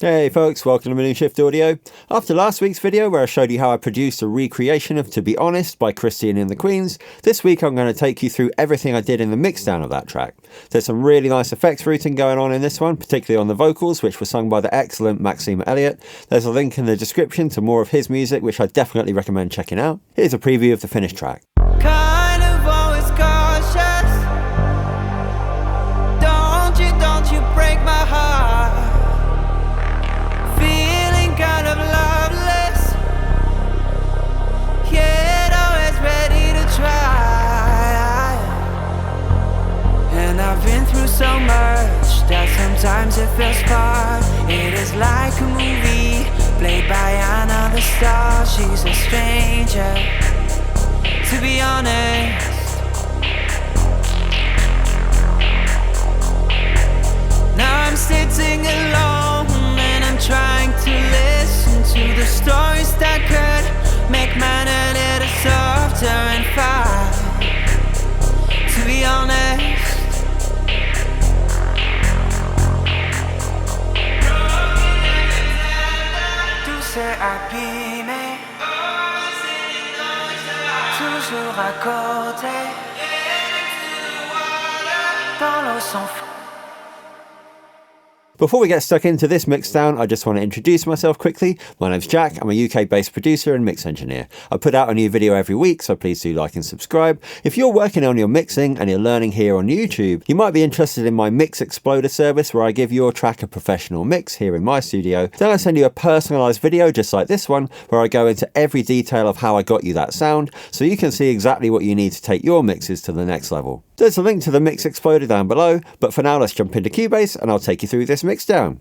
Hey folks, welcome to Moon Shift Audio. After last week's video where I showed you how I produced a recreation of To Be Honest by Christian and the Queens, this week I'm going to take you through everything I did in the mixdown of that track. There's some really nice effects routing going on in this one, particularly on the vocals, which were sung by the excellent Maxime Elliott. There's a link in the description to more of his music, which I definitely recommend checking out. Here's a preview of the finished track. Kind of always cautious. Don't you break my heart. Feeling kind of loveless, yet always ready to try. And I've been through so much that sometimes it feels far. It is like a movie played by another star. She's a stranger, to be honest. Now I'm sitting alone and I'm trying to listen to the stories that could make man a little softer and far. To be honest, tout c'est abîmé, toujours à côté, dans l'eau sans fond. Before we get stuck into this mixdown, I just want to introduce myself quickly. My name's Jack, I'm a UK-based producer and mix engineer. I put out a new video every week, so please do like and subscribe. If you're working on your mixing and you're learning here on YouTube, you might be interested in my Mix Exploder service where I give your track a professional mix here in my studio. Then I send you a personalised video just like this one, where I go into every detail of how I got you that sound, so you can see exactly what you need to take your mixes to the next level. There's a link to the Mix Exploder down below, but for now let's jump into Cubase and I'll take you through this mixdown.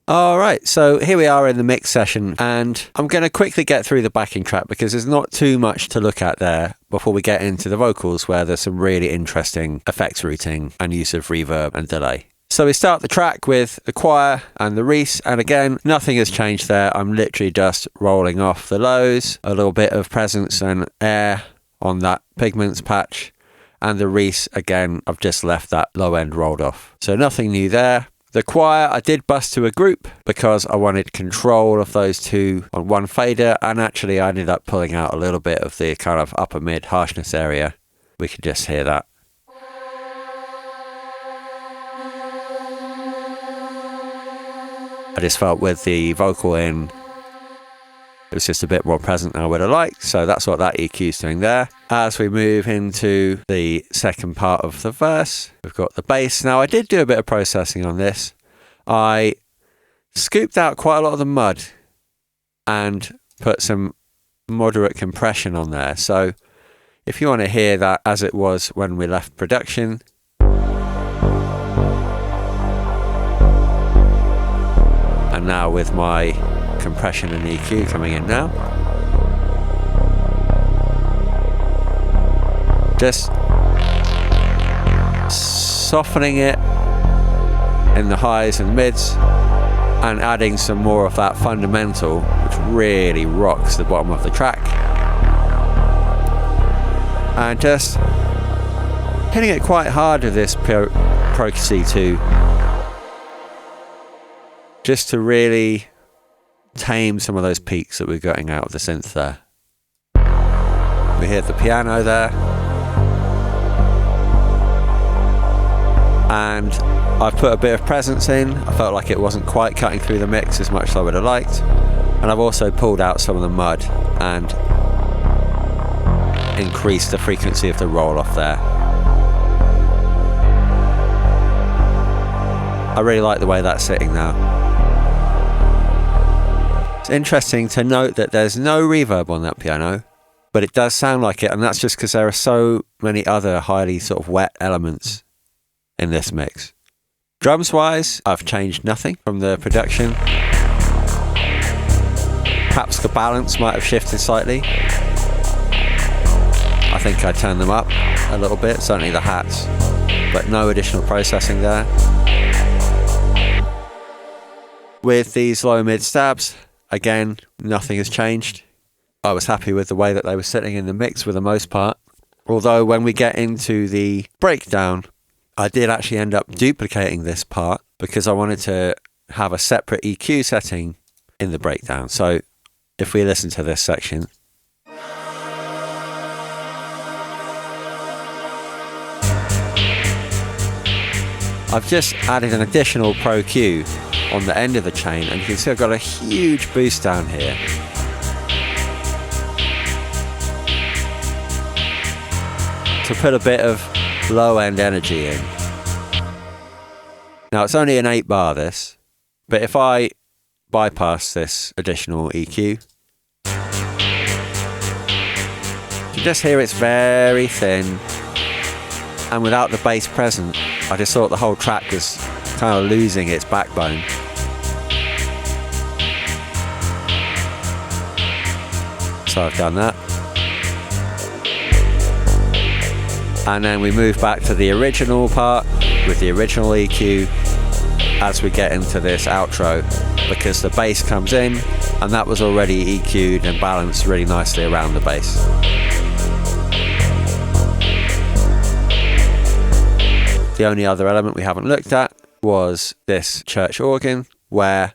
Alright, so here we are in the mix session, and I'm going to quickly get through the backing track because there's not too much to look at there before we get into the vocals, where there's some really interesting effects routing and use of reverb and delay. So we start the track with the choir and the Reese, and again, nothing has changed there. I'm literally just rolling off the lows, a little bit of presence and air on that pigments patch, and the Reese, again, I've just left that low end rolled off. So nothing new there. The choir, I did bus to a group because I wanted control of those two on one fader, and actually I ended up pulling out a little bit of the kind of upper mid harshness area. We can just hear that. I just felt with the vocal in, it was just a bit more present than I would have liked, so that's what that EQ is doing there. As we move into the second part of the verse, we've got the bass. Now, I did do a bit of processing on this. I scooped out quite a lot of the mud and put some moderate compression on there. So if you want to hear that as it was when we left production, and now with my compression and EQ coming in now. Just softening it in the highs and mids and adding some more of that fundamental, which really rocks the bottom of the track. And just hitting it quite hard with this Pro C2 just to really tame some of those peaks that we're getting out of the synth there. We hear the piano there, and I've put a bit of presence in. I felt like it wasn't quite cutting through the mix as much as I would have liked, and I've also pulled out some of the mud and increased the frequency of the roll off there. I really like the way that's sitting now. It's interesting to note that there's no reverb on that piano, but it does sound like it, and that's just because there are so many other highly sort of wet elements in this mix. Drums wise, I've changed nothing from the production. Perhaps the balance might have shifted slightly. I think I turned them up a little bit, certainly the hats, but no additional processing there. With these low mid stabs, again, nothing has changed. I was happy with the way that they were sitting in the mix for the most part. Although when we get into the breakdown, I did actually end up duplicating this part because I wanted to have a separate EQ setting in the breakdown. So if we listen to this section, I've just added an additional Pro Q on the end of the chain, and you can see I've got a huge boost down here. To put a bit of low end energy in. Now it's only an 8 bar this, but if I bypass this additional EQ, you can just hear it's very thin, and without the bass present, I just thought the whole track was kind of losing its backbone. So I've done that. And then we move back to the original part with the original EQ as we get into this outro, because the bass comes in and that was already EQ'd and balanced really nicely around the bass. The only other element we haven't looked at was this church organ, where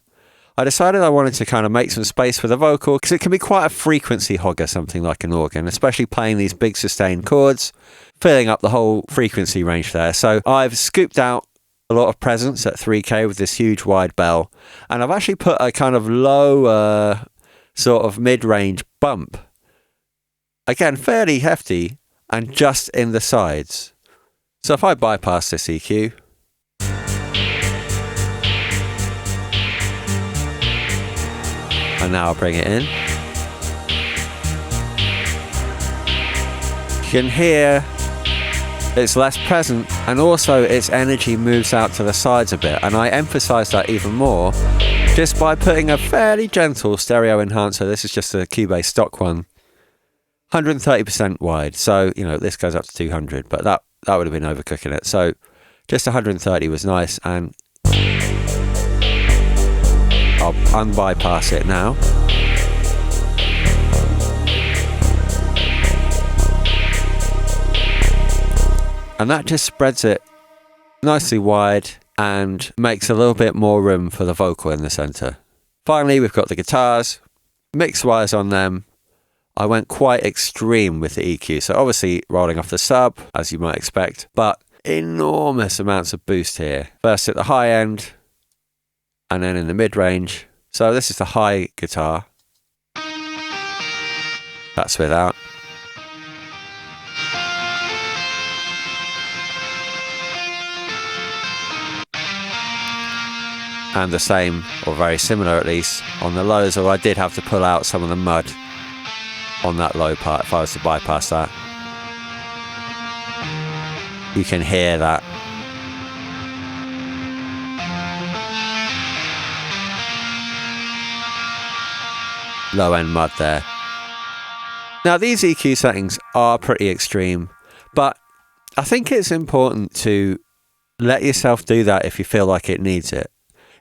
I decided I wanted to kind of make some space for the vocal, because it can be quite a frequency hogger, something like an organ, especially playing these big sustained chords, filling up the whole frequency range there. So I've scooped out a lot of presence at 3K with this huge wide bell, and I've actually put a kind of low sort of mid-range bump, again fairly hefty, and just in the sides. So if I bypass this EQ, and now I'll bring it in, you can hear it's less present, and also its energy moves out to the sides a bit, and I emphasize that even more just by putting a fairly gentle stereo enhancer. This is just a Cubase stock one, 130% wide, so you know this goes up to 200, but that would have been overcooking it. So just 130 was nice, and I'll unbypass it now. And that just spreads it nicely wide and makes a little bit more room for the vocal in the centre. Finally, we've got the guitars. Mix-wise on them, I went quite extreme with the EQ. So obviously rolling off the sub, as you might expect, but enormous amounts of boost here. First at the high end, and then in the mid-range. So this is the high guitar. That's without. And the same, or very similar at least, on the lows, although I did have to pull out some of the mud on that low part if I was to bypass that. You can hear that. Low end mud there. Now these EQ settings are pretty extreme, but I think it's important to let yourself do that if you feel like it needs it.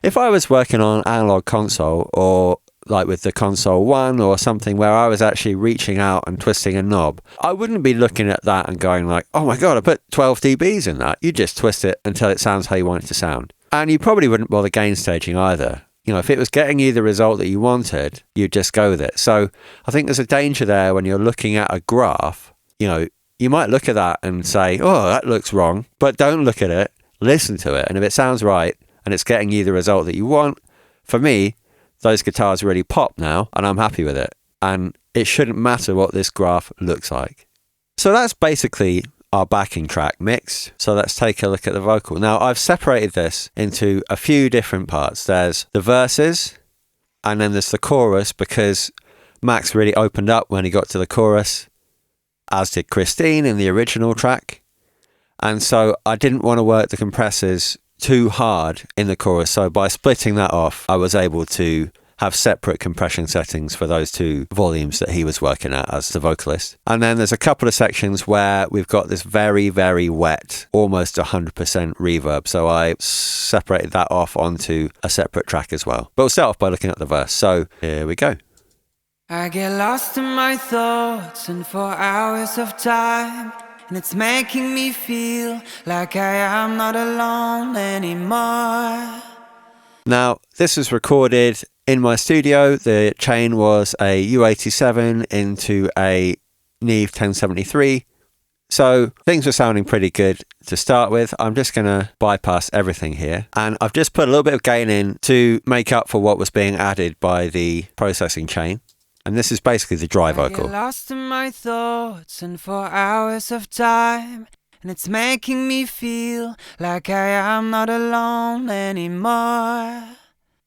If I was working on analog console, or like with the console 1 or something where I was actually reaching out and twisting a knob, I wouldn't be looking at that and going like, oh my god, I put 12 dBs in that. You just twist it until it sounds how you want it to sound. And you probably wouldn't bother gain staging either. You know, if it was getting you the result that you wanted, you'd just go with it. So I think there's a danger there when you're looking at a graph. You know, you might look at that and say, oh, that looks wrong, but don't look at it, listen to it. And if it sounds right and it's getting you the result that you want, for me, those guitars really pop now and I'm happy with it. And it shouldn't matter what this graph looks like. So that's basically our backing track mixed. So let's take a look at the vocal. Now I've separated this into a few different parts. There's the verses, and then there's the chorus, because Max really opened up when he got to the chorus, as did Christine in the original track. And so I didn't want to work the compressors too hard in the chorus. So by splitting that off, I was able to have separate compression settings for those two volumes that he was working at as the vocalist. And then there's a couple of sections where we've got this very, very wet, almost 100% reverb. So I separated that off onto a separate track as well. But we'll start off by looking at the verse. So here we go. I get lost in my thoughts and for hours of time, and it's making me feel like I am not alone anymore. Now, this was recorded in my studio. The chain was a U87 into a Neve 1073. So things were sounding pretty good to start with. I'm just going to bypass everything here. And I've just put a little bit of gain in to make up for what was being added by the processing chain. And this is basically the dry vocal. I get lost in my thoughts and for hours of time, and it's making me feel like I am not alone anymore.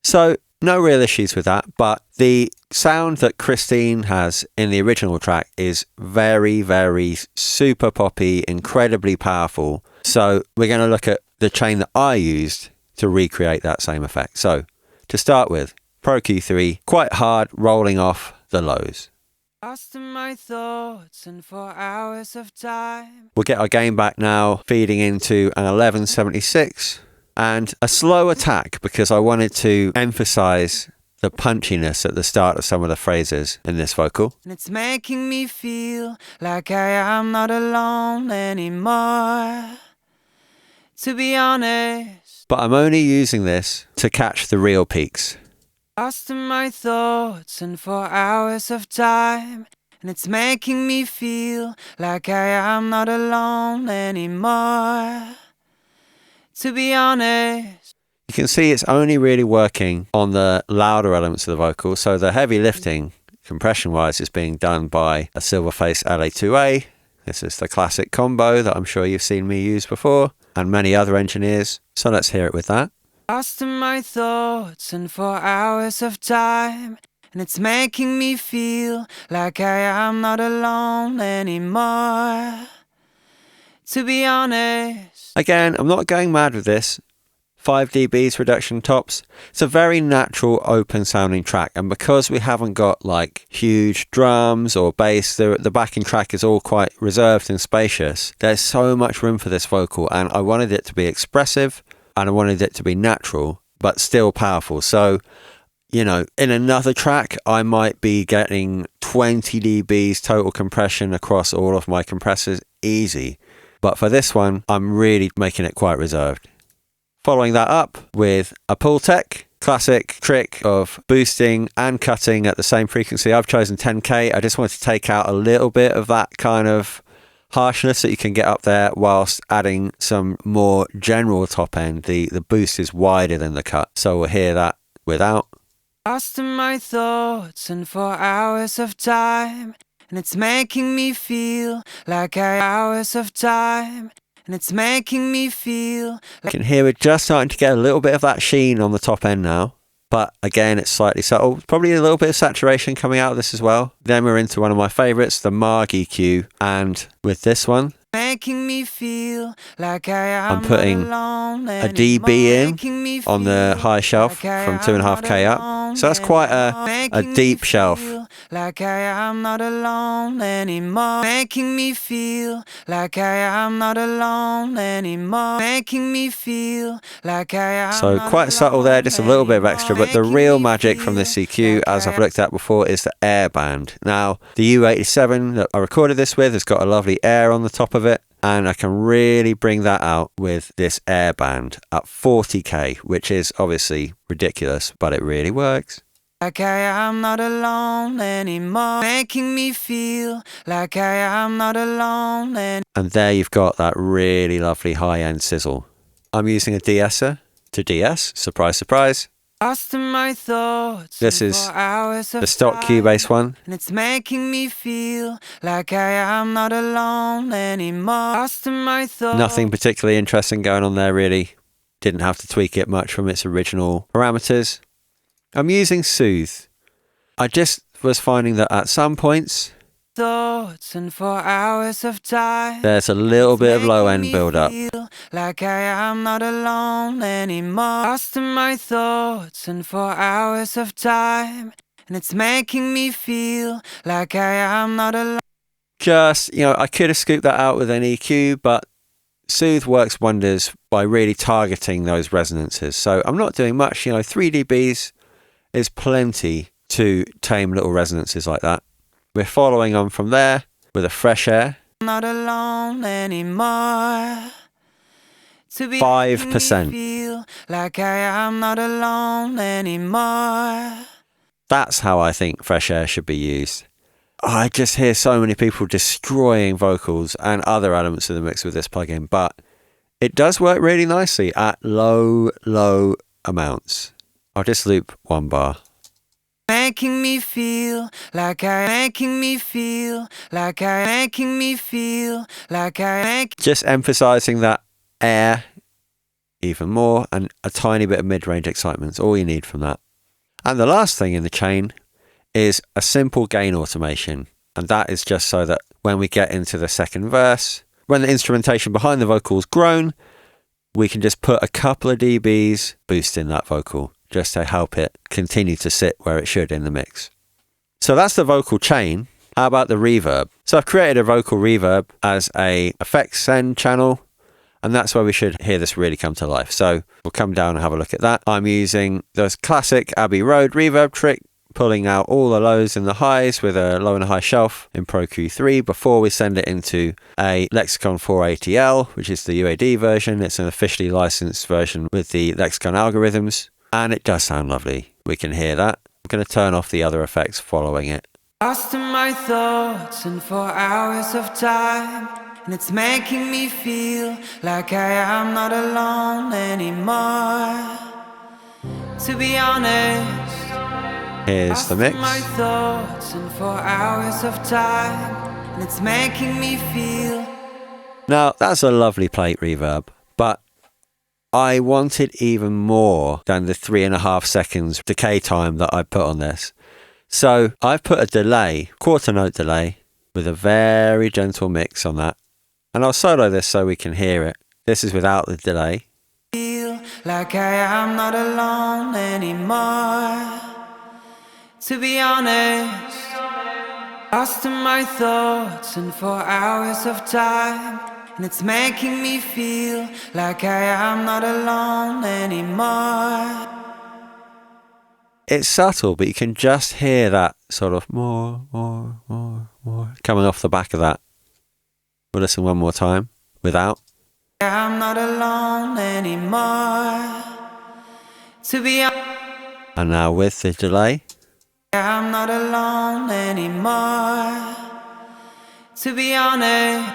So no real issues with that, but the sound that Christine has in the original track is very, very super poppy, incredibly powerful. So we're going to look at the chain that I used to recreate that same effect. So to start with, Pro Q3, quite hard rolling off the lows. Lost in my thoughts and for hours of time. We'll get our gain back now, feeding into an 1176 and a slow attack because I wanted to emphasize the punchiness at the start of some of the phrases in this vocal. And it's making me feel like I am not alone anymore, to be honest. But I'm only using this to catch the real peaks. Lost in my thoughts and for hours of time, and it's making me feel like I am not alone anymore, to be honest. You can see it's only really working on the louder elements of the vocal, so the heavy lifting, compression-wise, is being done by a Silverface LA2A. This is the classic combo that I'm sure you've seen me use before, and many other engineers, so let's hear it with that. Lost in my thoughts and for hours of time, and it's making me feel like I am not alone anymore, to be honest. Again, I'm not going mad with this. 5 dBs reduction tops. It's a very natural open sounding track, and because we haven't got like huge drums or bass, the backing track is all quite reserved and spacious. There's so much room for this vocal, and I wanted it to be expressive and I wanted it to be natural but still powerful. So, you know, in another track I might be getting 20 dBs total compression across all of my compressors easy, but for this one I'm really making it quite reserved. Following that up with a Pultec, classic trick of boosting and cutting at the same frequency. I've chosen 10K. I just wanted to take out a little bit of that kind of harshness that you can get up there whilst adding some more general top end. The boost is wider than the cut, so we'll hear that without. Lost in my thoughts and for hours of time, and it's making me feel like hours of time. And it's making me feel like... You can hear it just starting to get a little bit of that sheen on the top end now. But again, it's slightly subtle. Probably a little bit of saturation coming out of this as well. Then we're into one of my favourites, the Marg EQ. And with this one, making me feel like I am I'm putting a dB in on the high shelf from 2.5K up. So that's quite a deep shelf. Like I am not alone anymore. Making me feel like I am not alone anymore. Making me feel like I am. So quite subtle there, just a little bit of extra. But the real magic from this EQ, as I've looked at before, is the air band. Now, the U87 that I recorded this with has got a lovely air on the top of it. And I can really bring that out with this air band at 40K, which is obviously ridiculous, but it really works. Like I am not alone anymore. Making me feel like I am not alone anymore. And there you've got that really lovely high-end sizzle. I'm using a de-esser to de-ess. Surprise, surprise. Lost in my thoughts. This is the stock Cubase one. And it's making me feel like I am not alone anymore. Lost in my thoughts. Nothing particularly interesting going on there, really. Didn't have to tweak it much from its original parameters. I'm using Soothe. I just was finding that at some points thoughts and for hours of time, there's a little bit of low end build up. Like I am not alone anymore. Lost in my thoughts and for hours of time, and it's making me feel like I am not alone. Just, you know, I could have scooped that out with an EQ, but Soothe works wonders by really targeting those resonances. So I'm not doing much, you know, 3 dBs is plenty to tame little resonances like that. We're following on from there with a fresh air. Not alone anymore, To be 5%. feel like I am not alone anymore. That's how I think fresh air should be used. I just hear so many people destroying vocals and other elements of the mix with this plugin, but it does work really nicely at low amounts. I'll just loop one bar. Making me feel like making me feel like making me feel like Just emphasizing that air even more, and a tiny bit of mid-range excitement is all you need from that. And the last thing in the chain is a simple gain automation, and that is just so that when we get into the second verse, when the instrumentation behind the vocal's grown, we can just put a couple of dBs boosting that vocal just to help it continue to sit where it should in the mix. So that's the vocal chain. How about the reverb? So I've created a vocal reverb as a effects send channel, and that's where we should hear this really come to life. So we'll come down and have a look at that. I'm using the classic Abbey Road reverb trick, pulling out all the lows and the highs with a low and a high shelf in Pro Q3 before we send it into a Lexicon 480L, which is the UAD version. It's an officially licensed version with the Lexicon algorithms, and it does sound lovely. We can hear that. I'm going to turn off the other effects following it. lost in my thoughts and 4 hours of time, and it's making me feel like I am not alone anymore. To be honest, Here's the mix. my thoughts and 4 hours of time, and it's making me feel. Now, that's a lovely plate reverb, but I wanted even more than the 3.5 seconds decay time that I put on this. So I've put a delay, quarter note delay, with a very gentle mix on that. And I'll solo this so we can hear it. This is without the delay. Feel like I am not alone anymore. To be honest, lost in my thoughts and 4 hours of time, and it's making me feel like I am not alone anymore. It's subtle, but you can just hear that sort of more coming off the back of that. We'll listen one more time without. I'm not alone anymore. To be honest, And now with the delay. I'm not alone anymore. To be honest,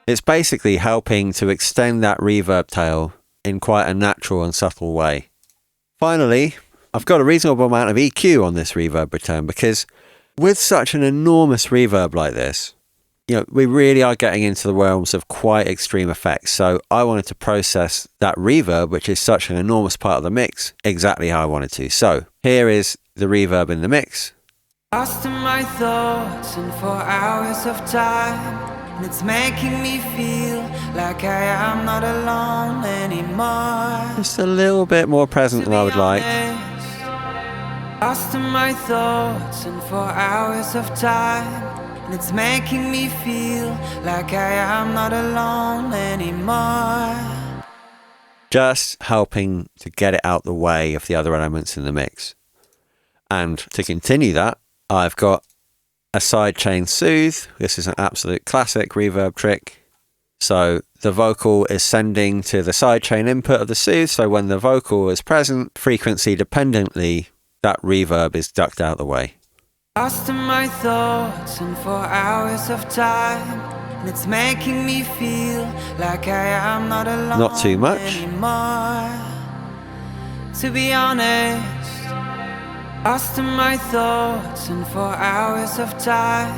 It's basically helping to extend that reverb tail in quite a natural and subtle way. Finally, I've got a reasonable amount of EQ on this reverb return, because with such an enormous reverb like this, you know, we really are getting into the realms of quite extreme effects. So I wanted to process that reverb, which is such an enormous part of the mix, exactly how I wanted to. So here is the reverb in the mix. lost in my thoughts and 4 hours of time, and it's making me feel like I am not alone anymore. Just a little bit more present than I would like. Lost in my thoughts and 4 hours of time, and it's making me feel like I am not alone anymore. Just helping to get it out the way of the other elements in the mix. And to continue that, I've got a sidechain soothe. This is an absolute classic reverb trick. So the vocal is sending to the sidechain input of the soothe, so when the vocal is present, frequency dependently, that reverb is ducked out the way. Lost in my thoughts and 4 hours of time, and it's making me feel like I am not alone. Not too much. Anymore. To be honest, lost in my thoughts and 4 hours of time,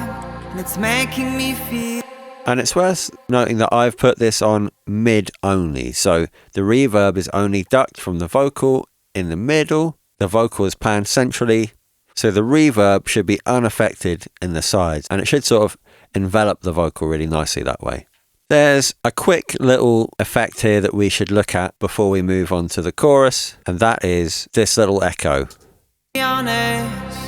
and it's making me feel. And it's worth noting that I've put this on mid only. So the reverb is only ducked from the vocal in the middle. The vocal is panned centrally. So the reverb should be unaffected in the sides, and it should sort of envelop the vocal really nicely that way. There's a quick little effect here that we should look at before we move on to the chorus, and that is this little echo. Be honest.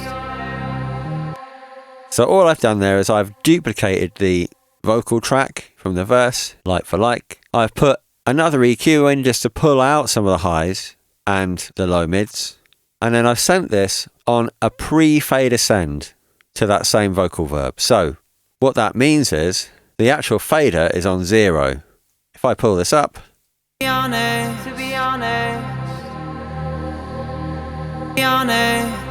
So all I've done there is I've duplicated the vocal track from the verse, like for like. I've put another EQ in just to pull out some of the highs and the low mids. And then I've sent this on a pre-fade ascend to that same vocal verb. So what that means is the actual fader is on 0. If I pull this up, Be honest, to be honest, be honest.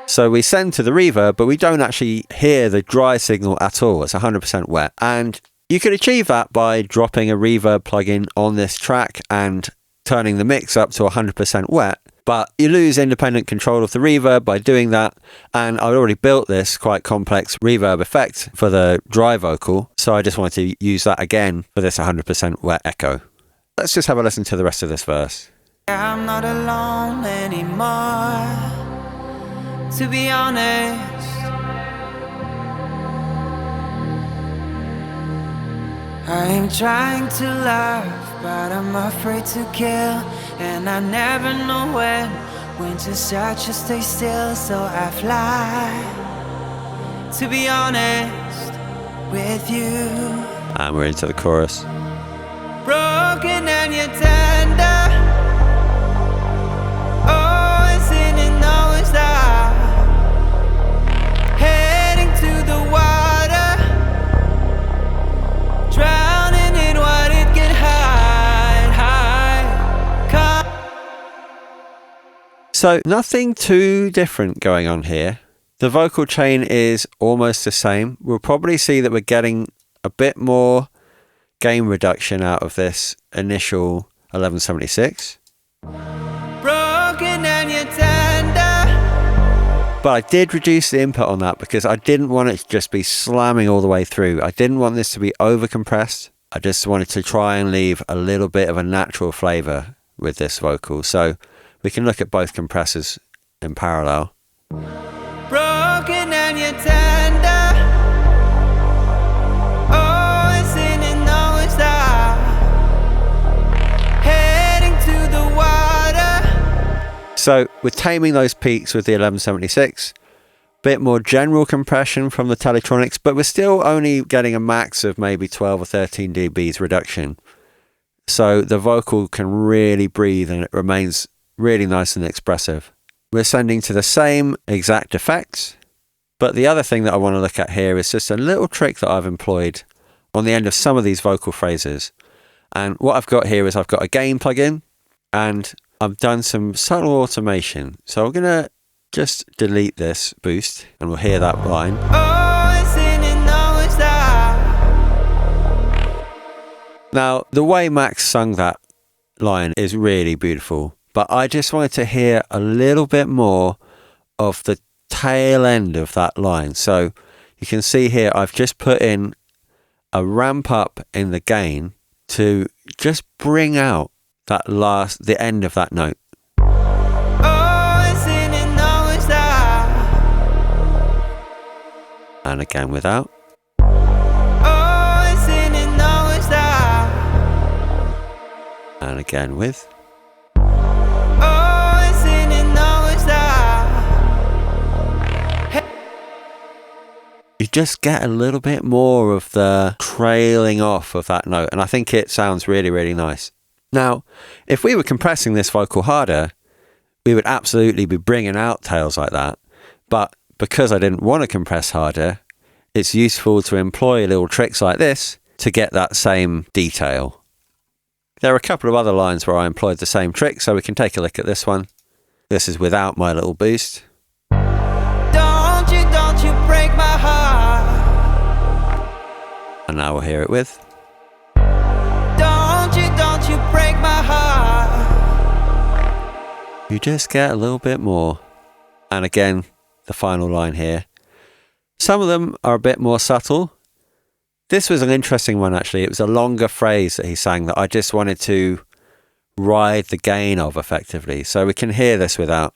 so we send to the reverb, but we don't actually hear the dry signal at all. It's 100% wet. And you could achieve that by dropping a reverb plugin on this track and turning the mix up to 100% wet. But you lose independent control of the reverb by doing that. And I'd already built this quite complex reverb effect for the dry vocal. So I just wanted to use that again for this 100% wet echo. Let's just have a listen to the rest of this verse. I'm not alone anymore, to be honest. I'm trying to laugh, but I'm afraid to kill. And I never know when to start, just stay still. So I fly, to be honest with you. And we're into the chorus. Broken and you're tender, always in and always out, heading to the water, drowning in what it can hide. So nothing too different going on here. The vocal chain is almost the same. We'll probably see that we're getting a bit more gain reduction out of this initial 1176. Broken and you're tender. But I did reduce the input on that because I didn't want it to just be slamming all the way through. I didn't want this to be over compressed. I just wanted to try and leave a little bit of a natural flavor with this vocal. So we can look at both compressors in parallel. Broken and you're tender, always in and always out, heading to the water. So we're taming those peaks with the 1176. Bit more general compression from the Teletronics, but we're still only getting a max of maybe 12 or 13 dBs reduction. So the vocal can really breathe and it remains really nice and expressive. We're sending to the same exact effects, but the other thing that I want to look at here is just a little trick that I've employed on the end of some of these vocal phrases. And what I've got here is I've got a gain plugin and I've done some subtle automation. So I'm going to just delete this boost and we'll hear that line. Always in and always out. Now, the way Max sung that line is really beautiful. But I just wanted to hear a little bit more of the tail end of that line. So you can see here, I've just put in a ramp up in the gain to just bring out the end of that note. Always in and always out. And again without. Always in and always out. And again with. You just get a little bit more of the trailing off of that note, and I think it sounds really, really nice. Now, if we were compressing this vocal harder, we would absolutely be bringing out tails like that, but because I didn't want to compress harder, it's useful to employ little tricks like this to get that same detail. There are a couple of other lines where I employed the same trick, so we can take a look at this one. This is without my little boost. Don't you break my heart. And now we'll hear it with. Don't you break my heart. You just get a little bit more. And again, the final line here. Some of them are a bit more subtle. This was an interesting one actually. It was a longer phrase that he sang that I just wanted to ride the gain of effectively. So we can hear this without.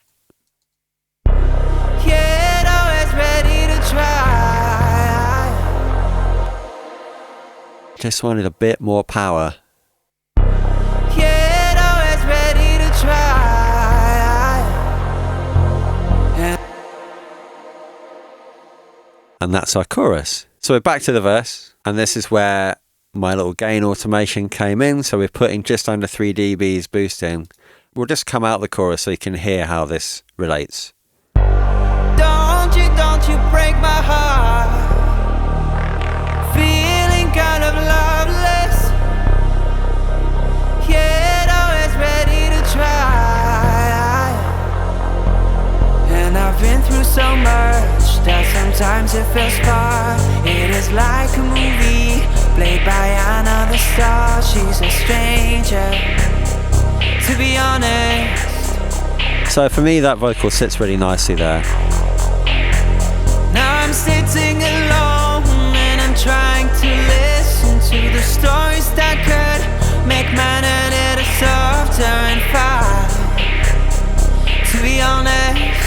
Just wanted a bit more power. Yet always ready to try. And that's our chorus. So we're back to the verse, and this is where my little gain automation came in. So we're putting just under 3 dBs boost in. We'll just come out the chorus so you can hear how this relates. Don't you break my heart. Feeling kind of loveless. I've been through so much that sometimes it feels far. It is like a movie played by another star. She's a stranger, to be honest. So for me, that vocal sits really nicely there. Now I'm sitting alone and I'm trying to listen to the stories that could make man a little softer and far, to be honest.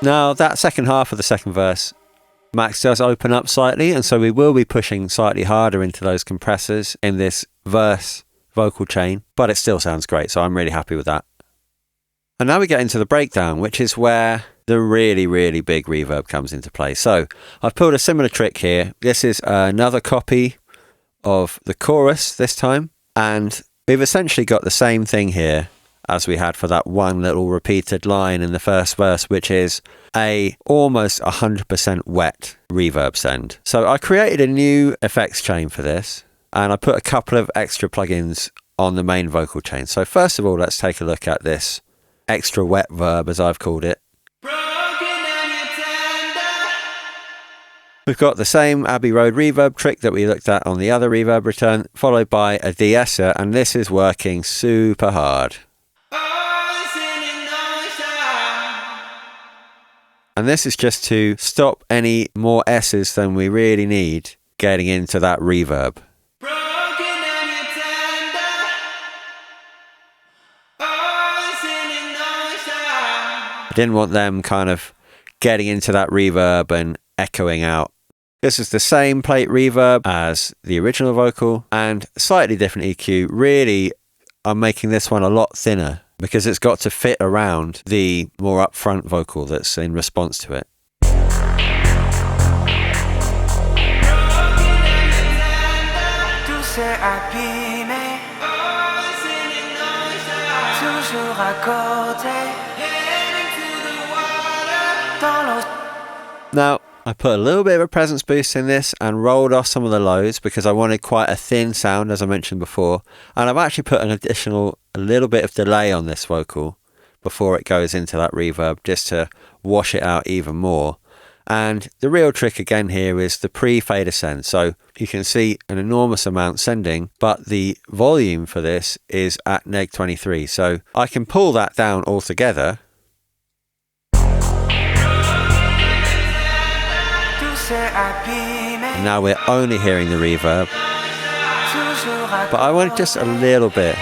Now that second half of the second verse, Max does open up slightly, and so we will be pushing slightly harder into those compressors in this verse vocal chain, but it still sounds great, so I'm really happy with that. And now we get into the breakdown, which is where the really, really big reverb comes into play. So I've pulled a similar trick here. This is another copy of the chorus this time, and we've essentially got the same thing here as we had for that one little repeated line in the first verse, which is a almost 100% wet reverb send. So I created a new effects chain for this, and I put a couple of extra plugins on the main vocal chain. So first of all, let's take a look at this extra wet verb, as I've called it. We've got the same Abbey Road reverb trick that we looked at on the other reverb return, followed by a de-esser, and this is working super hard. And this is just to stop any more S's than we really need getting into that reverb. I didn't want them kind of getting into that reverb and echoing out. This is the same plate reverb as the original vocal and slightly different EQ. Really, I'm making this one a lot thinner because it's got to fit around the more upfront vocal that's in response to it. Now, I put a little bit of a presence boost in this and rolled off some of the lows because I wanted quite a thin sound, as I mentioned before. And I've actually put an additional a little bit of delay on this vocal before it goes into that reverb, just to wash it out even more. And the real trick again here is the pre-fader send. So you can see an enormous amount sending, but the volume for this is at neg 23. So I can pull that down altogether. And now we're only hearing the reverb, but I want just a little bit.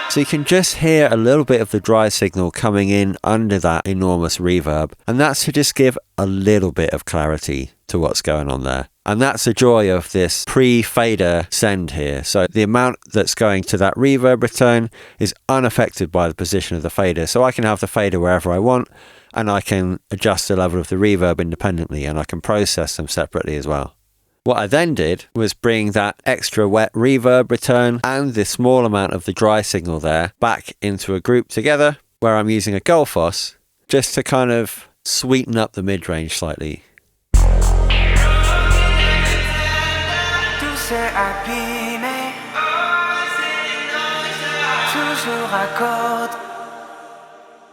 So you can just hear a little bit of the dry signal coming in under that enormous reverb, and that's to just give a little bit of clarity to what's going on there. And that's the joy of this pre-fader send here. So the amount that's going to that reverb return is unaffected by the position of the fader. So I can have the fader wherever I want, and I can adjust the level of the reverb independently, and I can process them separately as well. What I then did was bring that extra wet reverb return and the small amount of the dry signal there back into a group together, where I'm using a Gullfoss just to kind of sweeten up the mid-range slightly.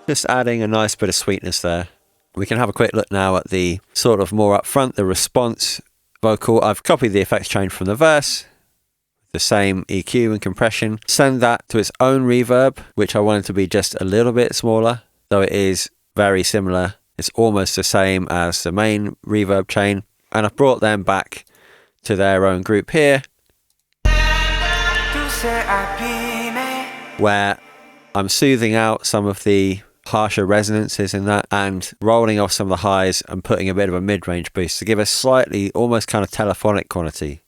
Just adding a nice bit of sweetness there. We can have a quick look now at the sort of more upfront, the response vocal. I've copied the effects chain from the verse, the same EQ and compression, send that to its own reverb, which I wanted to be just a little bit smaller, though it is very similar. It's almost the same as the main reverb chain, and I've brought them back to their own group here, where I'm soothing out some of the harsher resonances in that and rolling off some of the highs and putting a bit of a mid-range boost to give a slightly, almost kind of telephonic quality.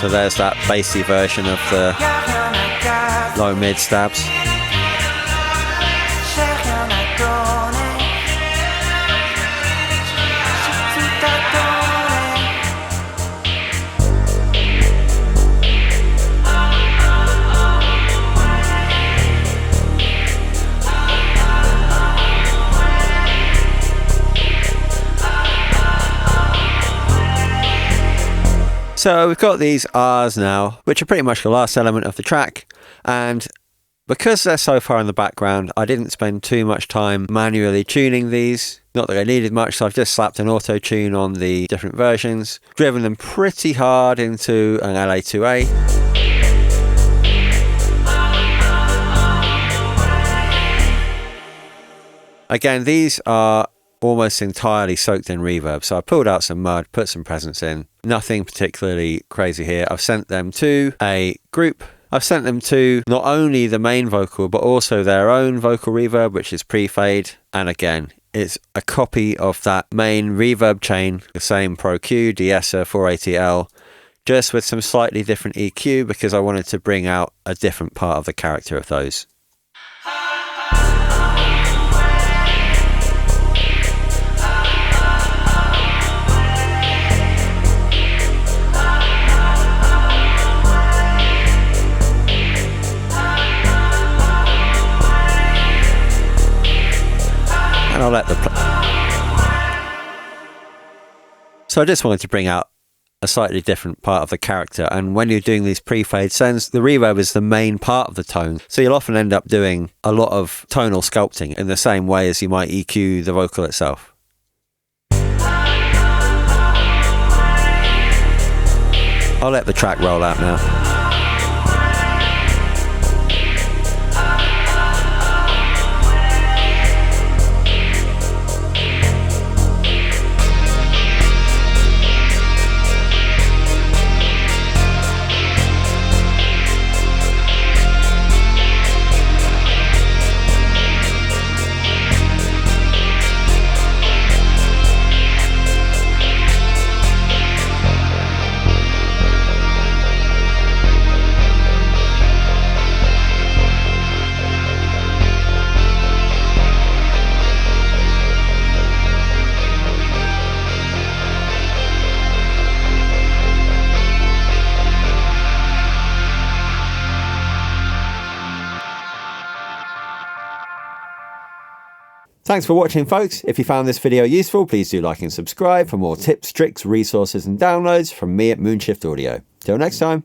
So there's that bassy version of the low mid stabs. So we've got these R's now, which are pretty much the last element of the track, and because they're so far in the background, I didn't spend too much time manually tuning these. Not that I needed much, so I've just slapped an auto tune on the different versions, driven them pretty hard into an LA2A. Again, these are almost entirely soaked in reverb, so I pulled out some mud, put some presence in. Nothing particularly crazy here. I've sent them to a group. I've sent them to not only the main vocal, but also their own vocal reverb, which is pre-fade. And again, it's a copy of that main reverb chain, the same Pro Q, de-esser, 480L, just with some slightly different EQ because I wanted to bring out a different part of the character of those. And I'll let So I just wanted to bring out a slightly different part of the character, and when you're doing these pre-fade sends, the reverb is the main part of the tone, so you'll often end up doing a lot of tonal sculpting in the same way as you might EQ the vocal itself. I'll let the track roll out now. Thanks for watching, folks. If you found this video useful, please do like and subscribe for more tips, tricks, resources and downloads from me at Moonshift Audio. Till next time.